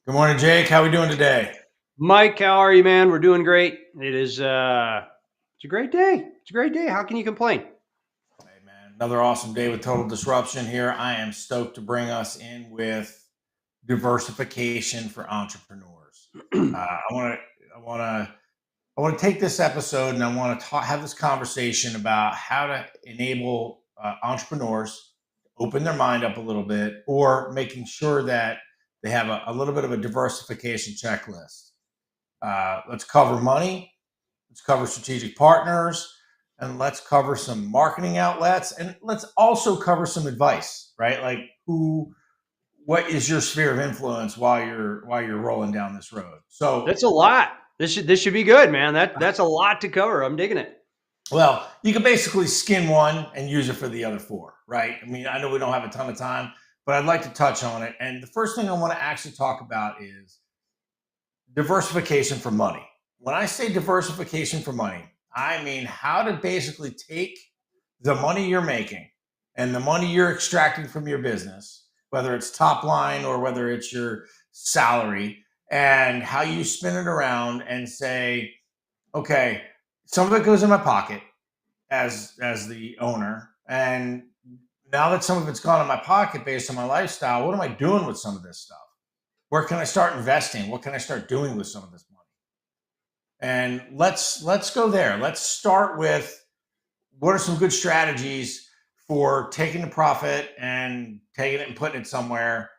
Good morning, Jake. How are we doing today? Mike, how are you, man? We're doing great. It's a great day. It's a great day. How can you complain? Hey, man. Another awesome day with total disruption here. I am stoked to bring us in with diversification for entrepreneurs. I want to, I want to, I want to take this episode and I want to have this conversation about how to enable entrepreneurs open their mind up a little bit, or making sure that they have a little bit of a diversification checklist. Let's cover money. Let's cover strategic partners, and let's cover some marketing outlets, and let's also cover some advice, right? Like what is your sphere of influence while you're rolling down this road? So, That's a lot. This should be good, man. That's a lot to cover. I'm digging it. well, you can basically skin one and use it for the other four, right? I mean, I know we don't have a ton of time, but I'd like to touch on it. And the first thing I want to actually talk about is diversification for money. When I say diversification for money, I mean how to basically take the money you're making and the money you're extracting from your business, whether it's top line or whether it's your salary, and how you spin it around and say, okay, some of it goes in my pocket as the owner, and now that some of it's gone in my pocket based on my lifestyle, what am I doing with some of this stuff? Where can I start investing? What can I start doing with some of this money? And let's go there. Let's start with what are some good strategies for taking the profit and taking it and putting it somewhere.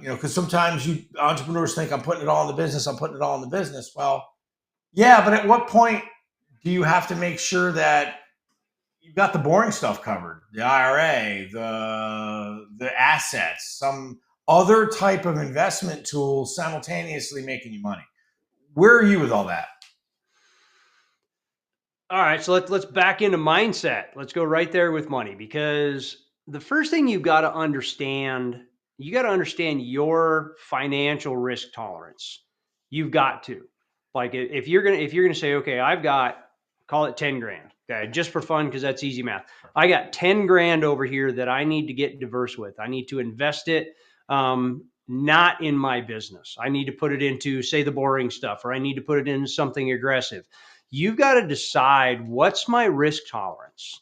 Because sometimes you entrepreneurs think I'm putting it all in the business. I'm putting it all in the business. Well, yeah, but at what point do you have to make sure that you've got the boring stuff covered, the IRA, the assets, some other type of investment tool simultaneously making you money? Where are you with all that? All right, so let's back into mindset. Let's go right there with money because the first thing you got to understand your financial risk tolerance. You've got to. Like if you're gonna say, okay, I've got call it 10 grand. Okay, just for fun, because that's easy math. I got 10 grand over here that I need to get diverse with. I need to invest it. Not in my business. I need to put it into, say, the boring stuff, or I need to put it into something aggressive. You've got to decide, what's my risk tolerance.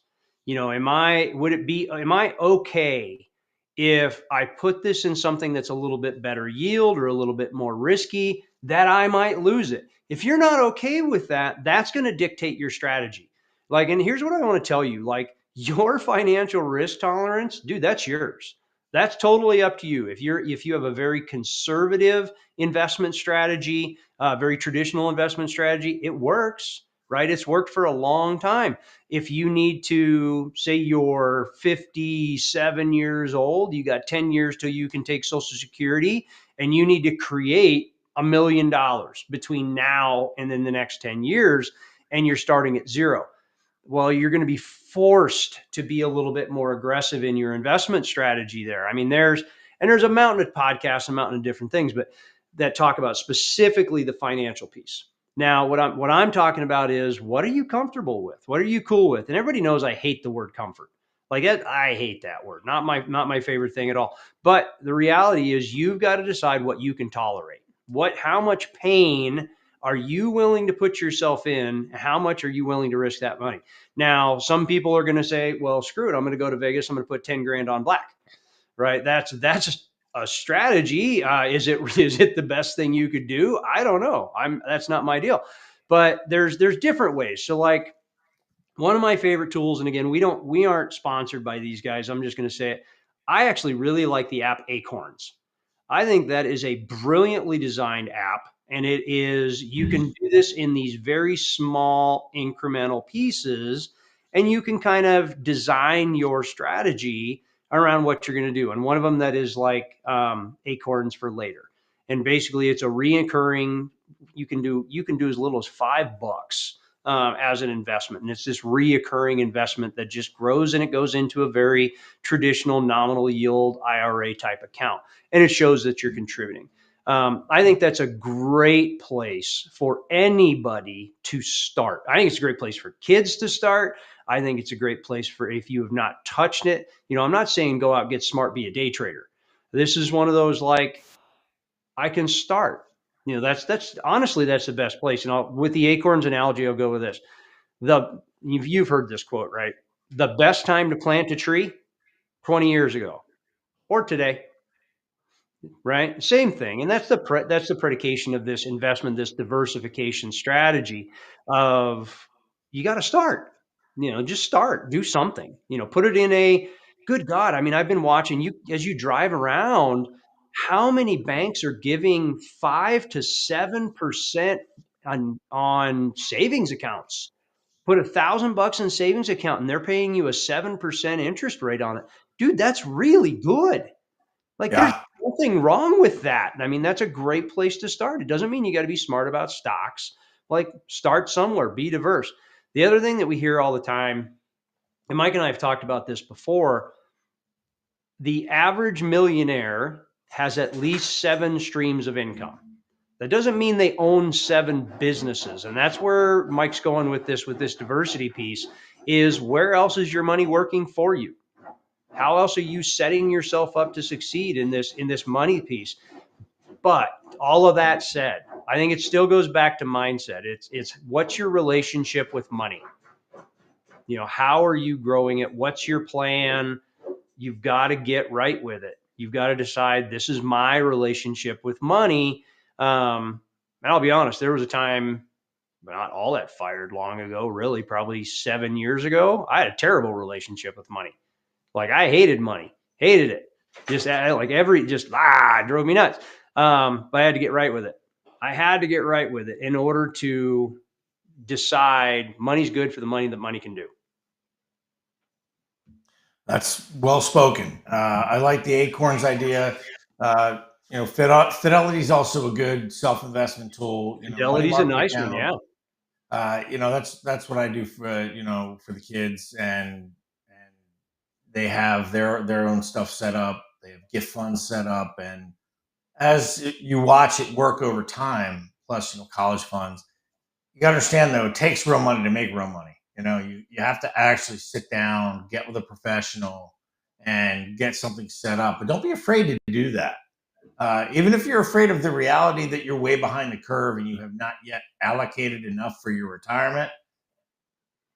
Am I okay if I put this in something that's a little bit better yield or a little bit more risky, that I might lose it? If you're not okay with that, that's going to dictate your strategy. Like, and here's what I want to tell you, like, your financial risk tolerance, dude, that's yours. That's totally up to you. If you have a very conservative investment strategy, very traditional investment strategy, it works, right? It's worked for a long time. If you need to, say you're 57 years old, you got 10 years till you can take Social Security, and you need to create $1 million between now and then the next 10 years, and you're starting at zero. Well, you're going to be forced to be a little bit more aggressive in your investment strategy there. I mean, there's a mountain of podcasts, a mountain of different things, but that talk about specifically the financial piece. Now, what I'm talking about is, what are you comfortable with? What are you cool with? And everybody knows I hate the word comfort. Like I hate that word. Not my favorite thing at all. But the reality is, you've got to decide what you can tolerate. How much pain are you willing to put yourself in? How much are you willing to risk that money? Now, some people are going to say, well, screw it. I'm going to go to Vegas. I'm going to put 10 grand on black, right? That's a strategy. Is it the best thing you could do? I don't know. That's not my deal. But there's different ways. So, like, one of my favorite tools, and again, we aren't sponsored by these guys. I'm just going to say it. I actually really like the app Acorns. I think that is a brilliantly designed app. And you can do this in these very small incremental pieces, and you can kind of design your strategy around what you're going to do. And one of them that is like Acorns for later. And basically it's a reoccurring, you can do as little as $5 as an investment. And it's this reoccurring investment that just grows, and it goes into a very traditional nominal yield IRA type account. And it shows that you're contributing. I think that's a great place for anybody to start. I think it's a great place for kids to start. I think it's a great place for, if you have not touched it. I'm not saying go out, get smart, be a day trader. This is one of those, like, I can start. That's honestly, that's the best place. And with the acorns analogy, I'll go with this. You've heard this quote, right? The best time to plant a tree, 20 years ago or today, right? Same thing. And that's the predication of this investment, this diversification strategy of you got to start. Just start, do something. Put it in a good God. I mean, I've been watching you as you drive around. How many banks are giving 5 to 7% on savings accounts? Put $1,000 in savings account and they're paying you a 7% interest rate on it. Dude, that's really good. Like there's Yeah. nothing wrong with that. I mean, that's a great place to start. It doesn't mean you got to be smart about stocks. Like start somewhere, be diverse. The other thing that we hear all the time, and Mike and I have talked about this before, the average millionaire has at least 7 streams of income. That doesn't mean they own 7 businesses. And that's where Mike's going with this diversity piece is where else is your money working for you? How else are you setting yourself up to succeed in this money piece? But all of that said, I think it still goes back to mindset. It's what's your relationship with money? How are you growing it? What's your plan? You've got to get right with it. You've got to decide this is my relationship with money. And I'll be honest, there was a time, not all that fired long ago, really, probably 7 years ago. I had a terrible relationship with money. Like I hated money, hated it. It drove me nuts. But I had to get right with it. I had to get right with it in order to decide money's good for the money that money can do. That's well spoken. I like the acorns idea. Fidelity is also a good self investment tool. Money Fidelity's a market nice one, account. yeah. That's what I do for the kids, and they have their own stuff set up. They have gift funds set up, and as you watch it work over time, plus college funds, you got to understand though, it takes real money to make real money. You have to actually sit down, get with a professional, and get something set up. But don't be afraid to do that. Even if you're afraid of the reality that you're way behind the curve and you have not yet allocated enough for your retirement.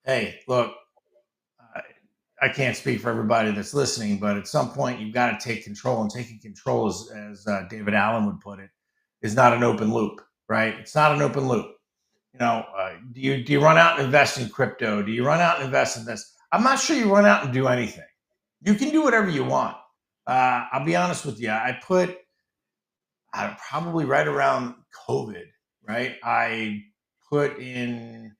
Hey, look, I, I can't speak for everybody that's listening, but at some point you've got to take control. And taking control, as David Allen would put it, is not an open loop, right? It's not an open loop. Do you run out and invest in crypto? Do you run out and invest in this? I'm not sure you run out and do anything. You can do whatever you want. I'll be honest with you. I put probably right around COVID, right? I put in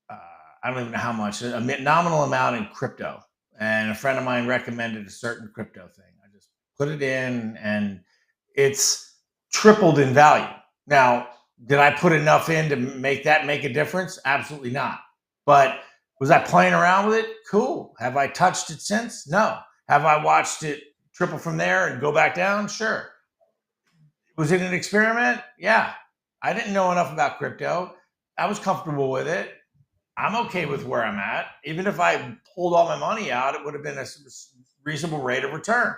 uh, I don't even know how much, a nominal amount in crypto, and a friend of mine recommended a certain crypto thing. I just put it in, and it's tripled in value. Now, did I put enough in to make a difference? Absolutely not. But was I playing around with it? Cool. Have I touched it since? No. Have I watched it triple from there and go back down? Sure. Was it an experiment? Yeah. I didn't know enough about crypto. I was comfortable with it. I'm okay with where I'm at. Even if I pulled all my money out, it would have been a reasonable rate of return.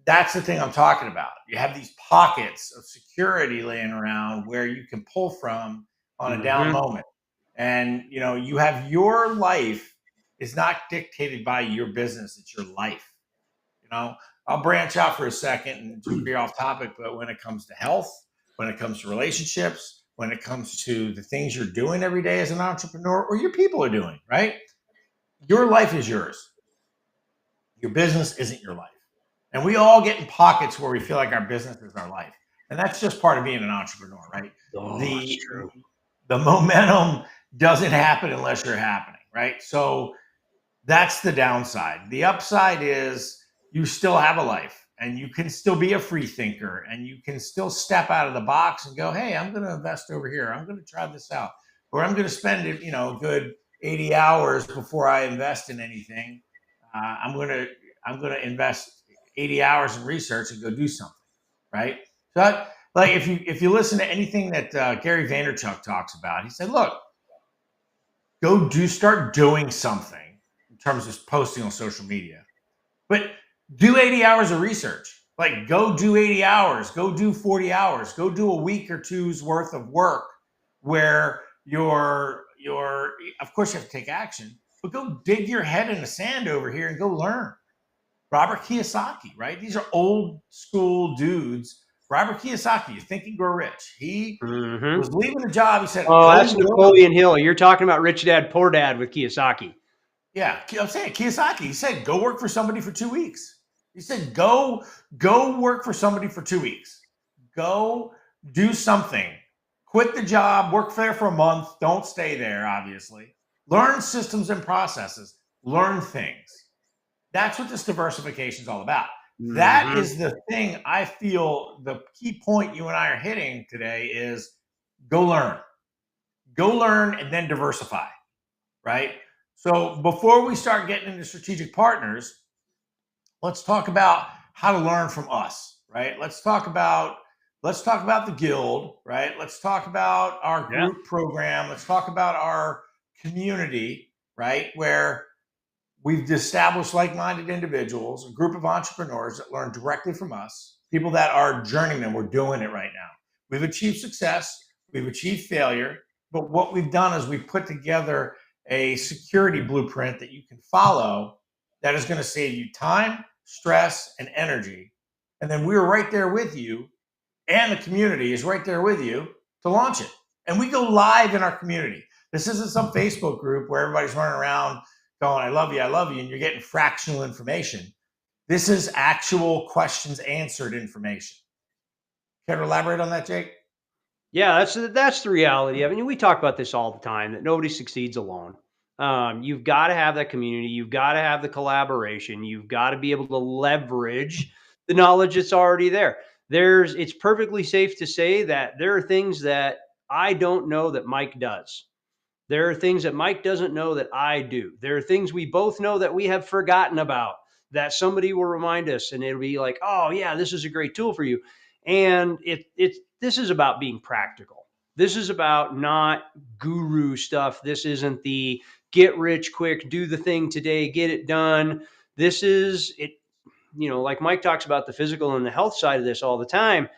That's the thing I'm talking about. You have these pockets of security laying around where you can pull from on a down Mm-hmm. moment. And you have your life is not dictated by your business, it's your life. I'll branch out for a second and just be off topic, but when it comes to health, when it comes to relationships, when it comes to the things you're doing every day as an entrepreneur or your people are doing, right? Your life is yours. Your business isn't your life. And we all get in pockets where we feel like our business is our life. And that's just part of being an entrepreneur, right? Oh, that's The true. the momentum doesn't happen unless you're happening, right? So that's the downside. The upside is you still have a life and you can still be a free thinker and you can still step out of the box and go, hey, I'm going to invest over here. I'm going to try this out. Or I'm going to spend a good 80 hours before I invest in anything. I'm going to invest 80 hours in research and go do something, right? So like if you listen to anything that Gary Vaynerchuk talks about, he said, look, start doing something in terms of posting on social media. But do 80 hours of research. Like, go do 80 hours, go do 40 hours, go do a week or two's worth of work where of course you have to take action, but go dig your head in the sand over here and go learn. Robert Kiyosaki, right? These are old school dudes. Robert Kiyosaki, you think and grow rich. He Mm-hmm. was leaving the job. He said, Oh, go that's learn. Napoleon Hill. You're talking about Rich Dad Poor Dad with Kiyosaki. Yeah, I'm saying Kiyosaki. He said, "Go work for somebody for 2 weeks." He said, Go work for somebody for 2 weeks. Go do something. Quit the job. Work there for a month. Don't stay there. Obviously, learn systems and processes. Learn things. That's what this diversification is all about. That Mm-hmm. is the thing I feel the key point you and I are hitting today is go learn. Go learn and then diversify, right? So before we start getting into strategic partners, let's talk about how to learn from us, right? Let's talk about the guild, right? Let's talk about our Yeah. group program. Let's talk about our community, right? Where we've established like-minded individuals, a group of entrepreneurs that learn directly from us, people that are journeymen. We're doing it right now. We've achieved success, we've achieved failure, but what we've done is we've put together a security blueprint that you can follow that is going to save you time, stress, and energy. And then we're right there with you, and the community is right there with you to launch it. And we go live in our community. This isn't some Facebook group where everybody's running around going, I love you, and you're getting fractional information. This is actual questions answered information. Care to elaborate on that, Jake? Yeah, that's the reality. I mean, we talk about this all the time that nobody succeeds alone. You've got to have that community. You've got to have the collaboration. You've got to be able to leverage the knowledge that's already there. It's perfectly safe to say that there are things that I don't know that Mike does. There are things that Mike doesn't know that I do. There are things we both know that we have forgotten about that somebody will remind us, and it'll be like, oh yeah, this is a great tool for you. And this is about being practical. This is about not guru stuff. This isn't the get rich quick, do the thing today, get it done. This is it. Like Mike talks about the physical and the health side of this all the time.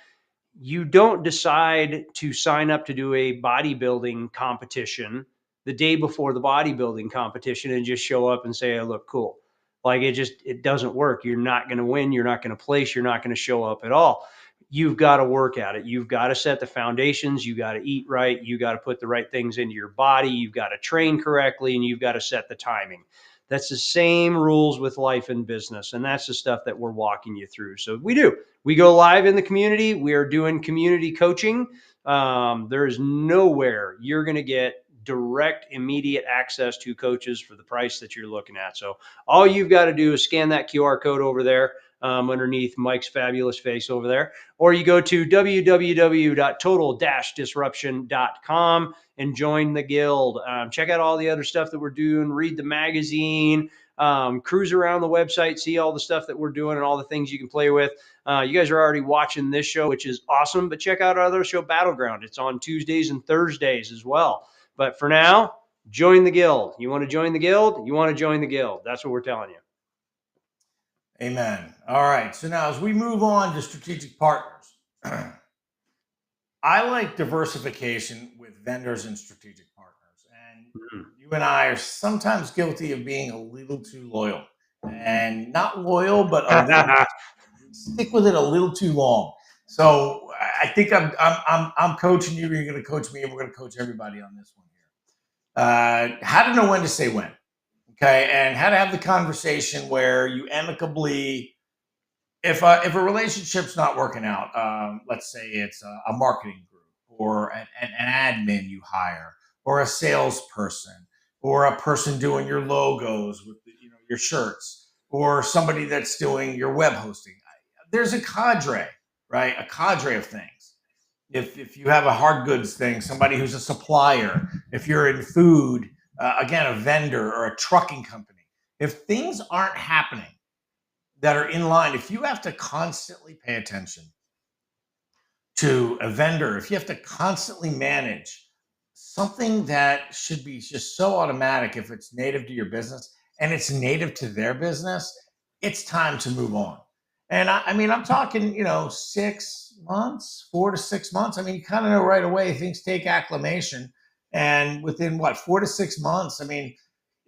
You don't decide to sign up to do a bodybuilding competition the day before the bodybuilding competition and just show up and say, I look cool. Like it doesn't work. You're not going to win. You're not going to place. You're not going to show up at all. You've got to work at it. You've got to set the foundations. You got to eat right. You got to put the right things into your body. You've got to train correctly, and you've got to set the timing. That's the same rules with life and business. And that's the stuff that we're walking you through. So we go live in the community. We are doing community coaching. There is nowhere you're going to get direct, immediate access to coaches for the price that you're looking at. So all you've got to do is scan that QR code over there underneath Mike's fabulous face over there, or you go to www.total-disruption.com and join the guild. Check out all the other stuff that we're doing. Read the magazine. Cruise around the website, see all the stuff that we're doing and all the things you can play with. You guys are already watching this show, which is awesome, but check out our other show, Battleground. It's on Tuesdays and Thursdays as well. But for now, join the guild. You want to join the guild? You want to join the guild. That's what we're telling you. Amen. All right. So now as we move on to strategic partners, I like diversification with vendors and strategic partners. And you and I are sometimes guilty of being a little too loyal. And not loyal, but a little stick with it a little too long. So I think I'm coaching you. You're going to coach me, and we're going to coach everybody on this one here. How to know when to say when, okay, and how to have the conversation where you amicably, if a relationship's not working out, let's say it's a marketing group or an admin you hire, or a salesperson, or a person doing your logos with your shirts, or somebody that's doing your web hosting. There's a cadre, right? A cadre of things. If you have a hard goods thing, somebody who's a supplier. If you're in food, again, a vendor or a trucking company. If things aren't happening that are in line, if you have to constantly pay attention to a vendor, if you have to constantly manage something that should be just so automatic, if it's native to your business and it's native to their business, it's time to move on. And I mean, I'm talking, 6 months, 4 to 6 months. I mean, you kind of know right away things take acclimation. And within what, 4 to 6 months, I mean,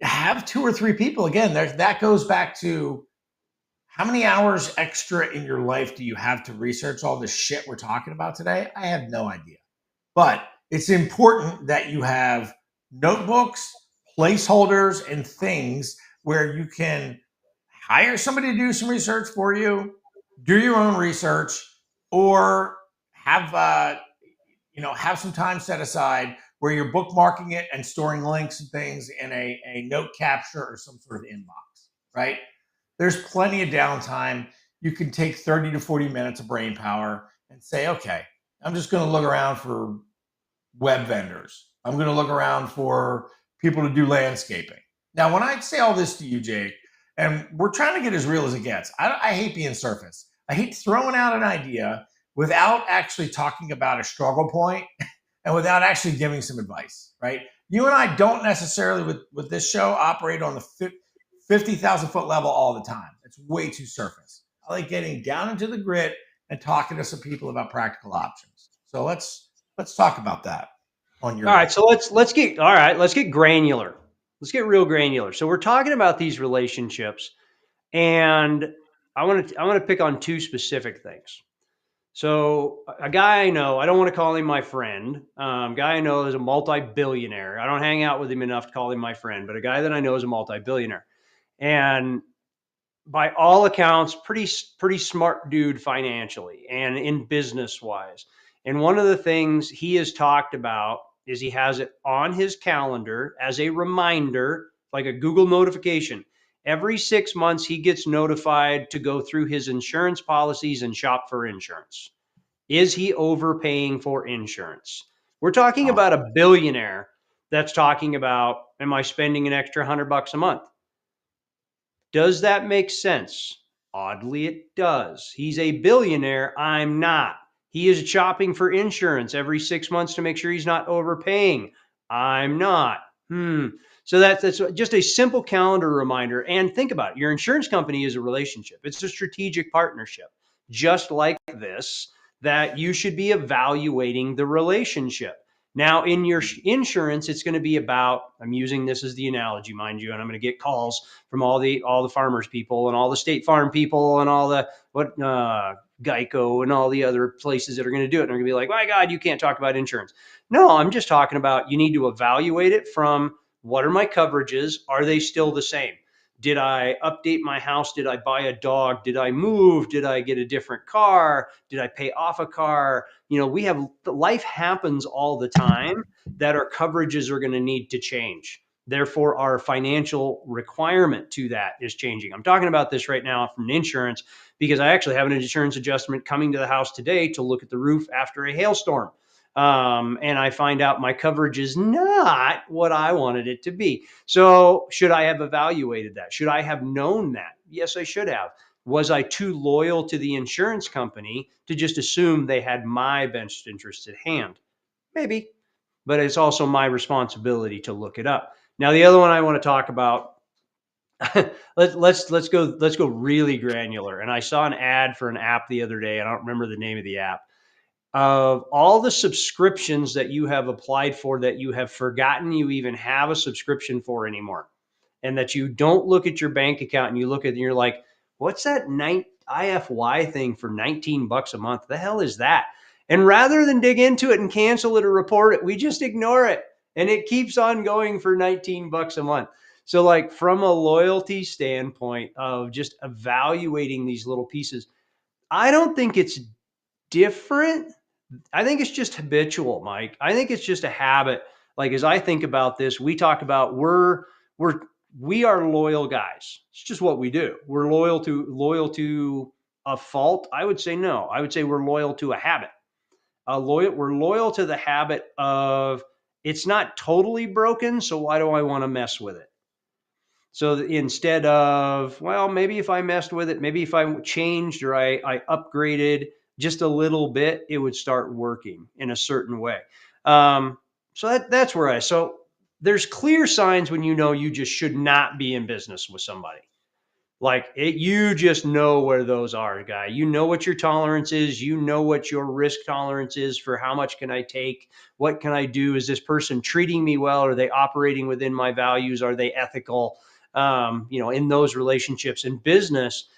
have two or three people. Again, that goes back to how many hours extra in your life do you have to research all this shit we're talking about today? I have no idea. But it's important that you have notebooks, placeholders, and things where you can hire somebody to do some research for you, do your own research, or have some time set aside where you're bookmarking it and storing links and things in a note capture or some sort of inbox, right? There's plenty of downtime. You can take 30 to 40 minutes of brain power and say, okay, I'm just going to look around for web vendors. I'm going to look around for people to do landscaping. Now, when I say all this to you, Jake, and we're trying to get as real as it gets, I hate being surface. I hate throwing out an idea without actually talking about a struggle point and without actually giving some advice, right? You and I don't necessarily, with this show, operate on the 50,000 foot level all the time. It's way too surface. I like getting down into the grit and talking to some people about practical options. So let's talk about that on your All right, end. so let's get granular. Let's get real granular. So we're talking about these relationships, and I want to pick on two specific things. So a guy I know, I don't want to call him my friend. Guy I know is a multi-billionaire. I don't hang out with him enough to call him my friend, but a guy that I know is a multi-billionaire, and by all accounts, pretty smart dude financially and in business wise. And one of the things he has talked about is he has it on his calendar as a reminder, like a Google notification. Every 6 months, he gets notified to go through his insurance policies and shop for insurance. Is he overpaying for insurance? We're talking Wow. about a billionaire that's talking about, am I spending an extra $100 a month? Does that make sense? Oddly, it does. He's a billionaire. I'm not. He is shopping for insurance every 6 months to make sure he's not overpaying. I'm not. So that's just a simple calendar reminder. And think about it, your insurance company is a relationship, it's a strategic partnership. Just like this, that you should be evaluating the relationship. Now, in your insurance, it's going to be about, I'm using this as the analogy, mind you, and I'm going to get calls from all the farmers people and all the State Farm people and all the Geico and all the other places that are going to do it. And they're going to be like, my God, you can't talk about insurance. No, I'm just talking about you need to evaluate it from what are my coverages? Are they still the same? Did I update my house? Did I buy a dog? Did I move? Did I get a different car? Did I pay off a car? We have life happens all the time that our coverages are going to need to change. Therefore, our financial requirement to that is changing. I'm talking about this right now from insurance because I actually have an insurance adjustment coming to the house today to look at the roof after a hailstorm. And I find out my coverage is not what I wanted it to be. So, should I have evaluated that? Should I have known that? Yes, I should have. Was I too loyal to the insurance company to just assume they had my best interest at hand? Maybe, but it's also my responsibility to look it up. Now, the other one I want to talk about, let's go really granular. And I saw an ad for an app the other day. I don't remember the name of the app. Of all the subscriptions that you have applied for that you have forgotten you even have a subscription for anymore, and that you don't look at your bank account and you look at it and you're like, what's that IFY thing for $19 a month? The hell is that? And rather than dig into it and cancel it or report it, we just ignore it. And it keeps on going for $19 a month. So, like, from a loyalty standpoint of just evaluating these little pieces, I don't think it's different. I think it's just habitual, Mike. I think it's just a habit. Like, as I think about this, we talk about we're we are loyal guys. It's just what we do. We're loyal to a fault. I would say no. I would say we're loyal to a habit. We're loyal to the habit of it's not totally broken, so why do I want to mess with it? So instead of, well, maybe if I messed with it, maybe if I changed or I upgraded just a little bit, it would start working in a certain way. So that's where so there's clear signs when you know you just should not be in business with somebody. Like you just know where those are, guy. You know what your tolerance is. You know what your risk tolerance is for how much can I take? What can I do? Is this person treating me well? Are they operating within my values? Are they ethical? In those relationships in business.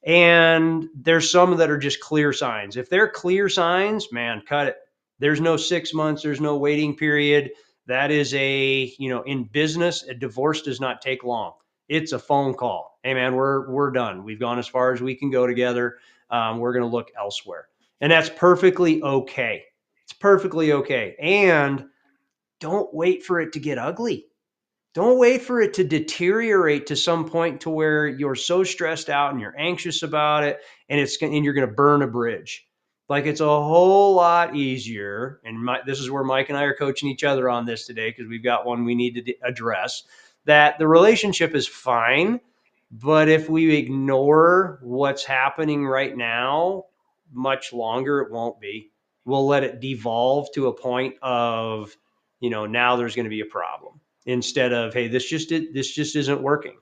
And there's some that are just clear signs. If they're clear signs, man, cut it. There's no 6 months. There's no waiting period. That is in business, a divorce does not take long. It's a phone call. Hey man, we're done. We've gone as far as we can go together. We're going to look elsewhere, and that's perfectly okay. It's perfectly okay. And don't wait for it to get ugly. Don't wait for it to deteriorate to some point to where you're so stressed out and you're anxious about it, and you're going to burn a bridge. Like it's a whole lot easier. And this is where Mike and I are coaching each other on this today because we've got one we need to address. That the relationship is fine, but if we ignore what's happening right now, much longer it won't be. We'll let it devolve to a point of, now there's going to be a problem instead of, hey, this just isn't working.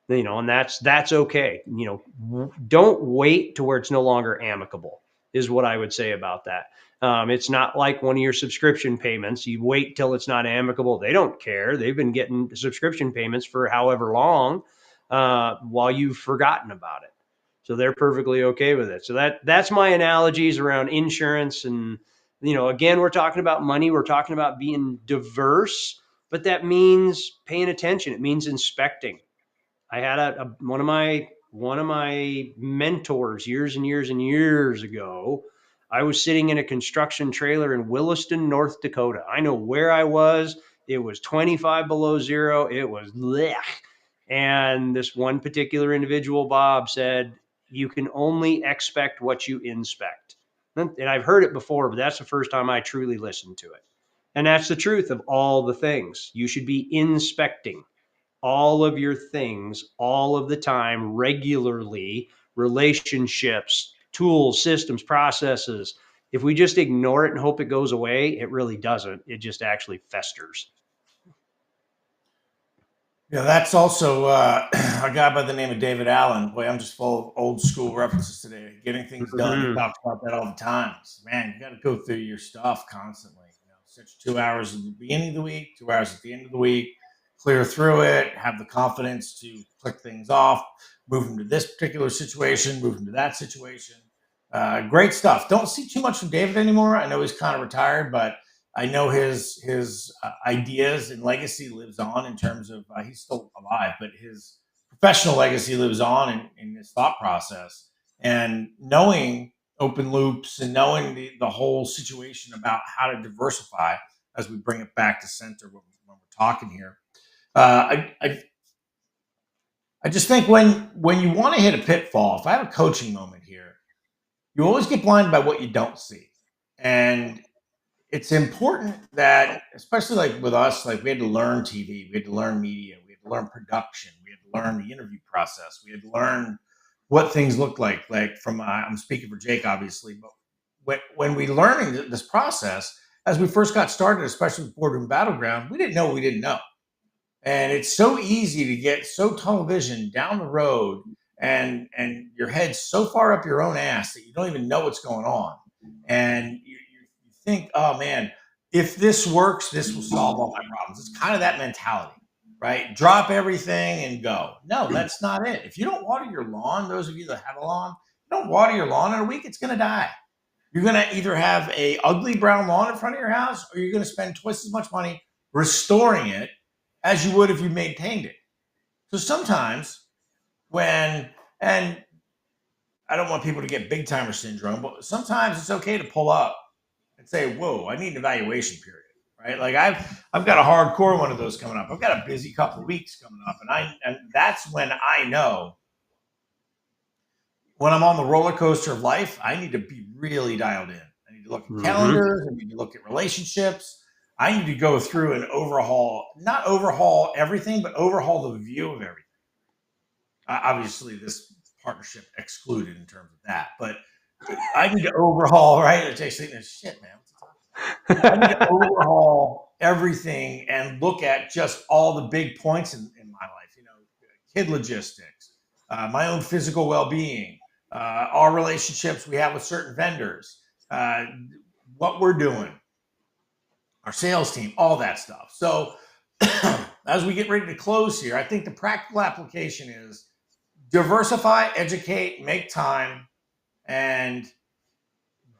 And that's okay. Don't wait to where it's no longer amicable is what I would say about that. It's not like one of your subscription payments. You wait till it's not amicable. They don't care. They've been getting subscription payments for however long while you've forgotten about it. So they're perfectly okay with it. So that's my analogies around insurance. And, again, we're talking about money. We're talking about being diverse, but that means paying attention. It means inspecting. I had one of my mentors years and years and years ago. I was sitting in a construction trailer in Williston, North Dakota. I know where I was. It was 25 below zero. It was blech. And this one particular individual, Bob, said, "You can only expect what you inspect." And I've heard it before, but that's the first time I truly listened to it. And that's the truth of all the things. You should be inspecting all of your things all of the time, regularly, relationships, tools, systems, processes. If we just ignore it and hope it goes away, it really doesn't. It just actually festers. Yeah, that's also a guy by the name of David Allen. Boy, I'm just full of old school references today. Getting things done. He Mm-hmm. talks about that all the time. Man, you got to go through your stuff constantly. Such 2 hours at the beginning of the week, 2 hours at the end of the week. Clear through it. Have the confidence to click things off. Move them to this particular situation. Move them to that situation. Great stuff. Don't see too much from David anymore. I know he's kind of retired, but I know his ideas and legacy lives on in terms of he's still alive, but his professional legacy lives on in his thought process. And knowing open loops and knowing the whole situation about how to diversify as we bring it back to center when we're talking here. I just think when you want to hit a pitfall, if I have a coaching moment here, you always get blinded by what you don't see. And it's important that, especially like with us, like we had to learn TV, we had to learn media, we had to learn production, we had to learn the interview process, we had to learn what things look like. Like from I'm speaking for Jake, obviously, but when we learning this process, as we first got started, especially with Boardroom Battleground, we didn't know what we didn't know. And it's so easy to get so tunnel vision down the road and your head's so far up your own ass that you don't even know what's going on. And you think, oh man, if this works, this will solve all my problems. It's kind of that mentality, right? Drop everything and go. No, that's not it. If you don't water your lawn, those of you that have a lawn, don't water your lawn in a week, it's going to die. You're going to either have a ugly brown lawn in front of your house, or you're going to spend twice as much money restoring it as you would if you maintained it. So sometimes and I don't want people to get big timer syndrome, but sometimes it's okay to pull up and say, whoa, I need an evaluation period, right? Like I've got a hardcore one of those coming up. I've got a busy couple of weeks coming up, and that's when I know when I'm on the roller coaster of life, I need to be really dialed in. I need to look at Mm-hmm. calendars. I need to look at relationships. I need to go through and overhaul, not overhaul everything, but overhaul the view of everything. Obviously, this partnership excluded in terms of that, but I need to overhaul, right? Jay's saying this shit, man. I need to overhaul everything and look at just all the big points in my life. Kid logistics, my own physical well-being, our relationships we have with certain vendors, what we're doing, our sales team, all that stuff. So as we get ready to close here, I think the practical application is diversify, educate, make time, and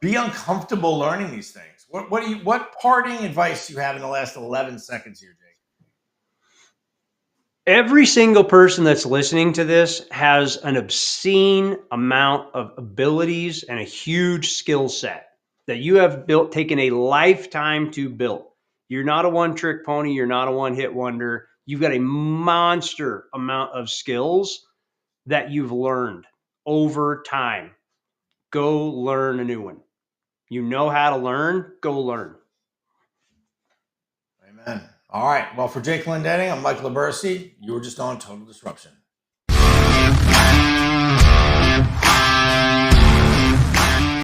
be uncomfortable learning these things. What parting advice do you have in the last 11 seconds here, Jake? Every single person that's listening to this has an obscene amount of abilities and a huge skill set that you have built, taken a lifetime to build. You're not a one trick pony. You're not a one hit wonder. You've got a monster amount of skills that you've learned over time. Go learn a new one. You know how to learn, go learn. Amen. All right. Well, for Jake Lendetti, I'm Michael Labersi. You were just on Total Disruption.